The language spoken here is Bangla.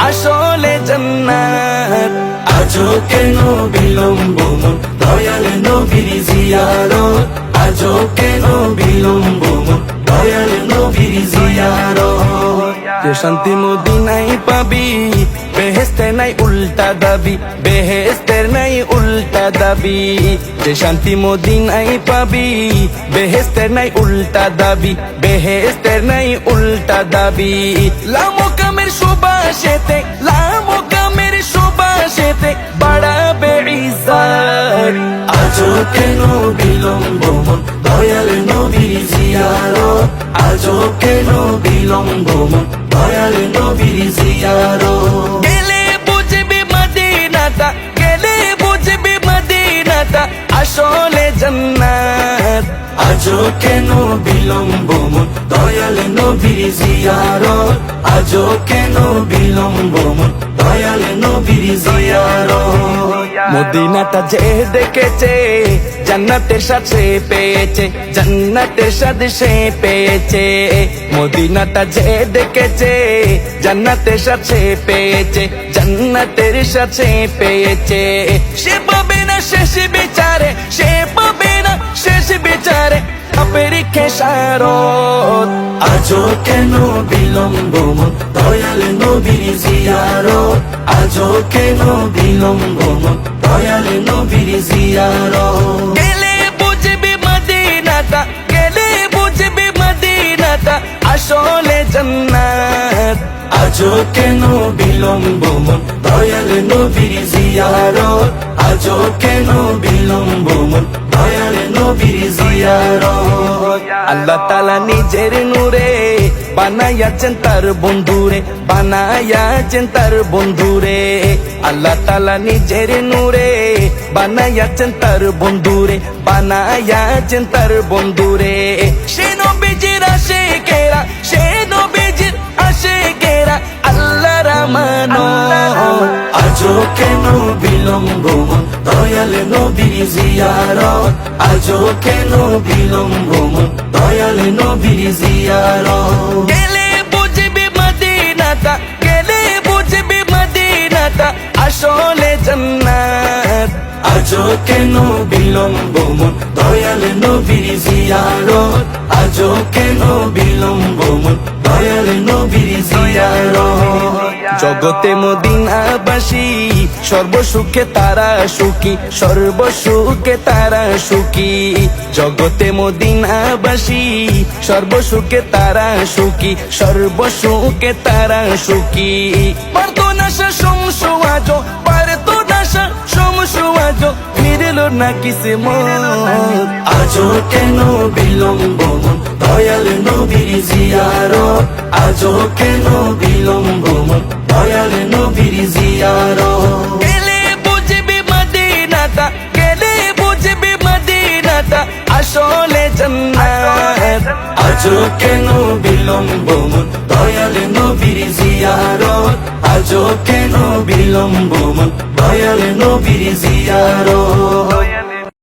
আসলে জান্নাত। আজও কেন বিলম্ব মন দয়াল নবীর জিয়ারত, আজও কেন বিলম্ব মন দয়াল নবীর জিয়ারত। যে শান্তি মদিনায় পাবি, বেহেস্তের নাই উল্টা দাবি, বেহেস্তের নাই উল্টা দাবি। যে শান্তি মদিনায় পাবি, বেহেস্তের নাই উল্টা দাবি, বেহেস্তের নাই উল্টা দাবি। লামো কামের সুবাসেতে, লামো কামের সুবাসেতে বাড়াবে ইজ্জত। আজও কেন বিলম্ব মন দয়াল নবীর জিয়ারত, আজও কেন বিলম্ব মন দয়াল নবীর জিয়ারত। গেলে বুঝবি মদিনাটা, গেলে বুঝবি মদিনাটা আসলে জান্নাত। আজও কেন বিলম্ব মন দয়াল নবীর জিয়ারত, আজও কেন বিলম্ব মন দয়াল নবীর জিয়ারত। মদিনাটা যে দেখেছে জান্নাতের সাথে পেয়েছে, জান্নাতের সাথে সে পেয়েছে। মদিনাটা যে দেখেছে জান্নাতের সাথে পেয়েছে, জান্নাতের সাথে পেয়েছে। সে পাবে না শেষ বিচারে, সে পাবে না শেষ বিচারে আপের খেসারত। আজও কেন বিলম্ব মন দয়াল নবীর জিয়ারত, আজও কেন বিলম্ব মন দয়াল নবীর জিয়ারত। গেলে বুঝবি মদিনাটা, গেলে বুঝবি মদিনাটা আসলে জান্নাত। আজও কেন বিলম্ব মন দয়াল নবীর জিয়ারত, আজও কেন বিলম্ব মন দয়াল নবীর জিয়ারত। আল্লাহ তাআলা নিজের নূরে বানাইয়াছেন তার বন্ধুরে, বানাইয়াছেন তার বন্ধুরে। আল্লাহ তাআলা নিজের নূরে বানাইয়াছেন তার বন্ধুরে, বানাইয়াছেন তার বন্ধুরে। সে নবীজির আশিকেরা, সে নবীজির আশিকেরা আল্লাহর আমানত। আজও কেন বিলম্ব মন দয়াল নবীর জিয়ারত, আজও কেন বিলম্ব মন দয়াল নবীর জিয়ারত। গেলে বুঝবি মদিনাটা, গেলে বুঝবি মদিনাটা আসলে জান্নাত। আজও কেন বিলম্ব মন দয়াল নবীর জিয়ারত, আজও কেন বিলম্ব মন দয়াল নবীর জিয়ারত। জগতে মদিনাবাসী সর্বসুখে তারা সুখী, সর্বসুখে তারা সুখী। জগতে মদিনাবাসী সর্বসুখে তারা সুখী, সর্বসুখে তারা সুখী। পারতো না সে সমসু আজো, পারতো না সে সমসু আজো ফিরল না কিসমত। আজও কেন বিলম্ব মন দয়াল নবীর জিয়ারত, আজও কেন বিলম্ব মন দয়াল নবীর জিয়ারত। গেলে বুঝবি মদিনাটা, গেলে বুঝবি মদিনাটা আসলে জান্নাত। আজও কেন বিলম্ব মন দয়াল নবীর জিয়ারত, আজও কেন বিলম্ব মন দয়াল নবীর জিয়ারত।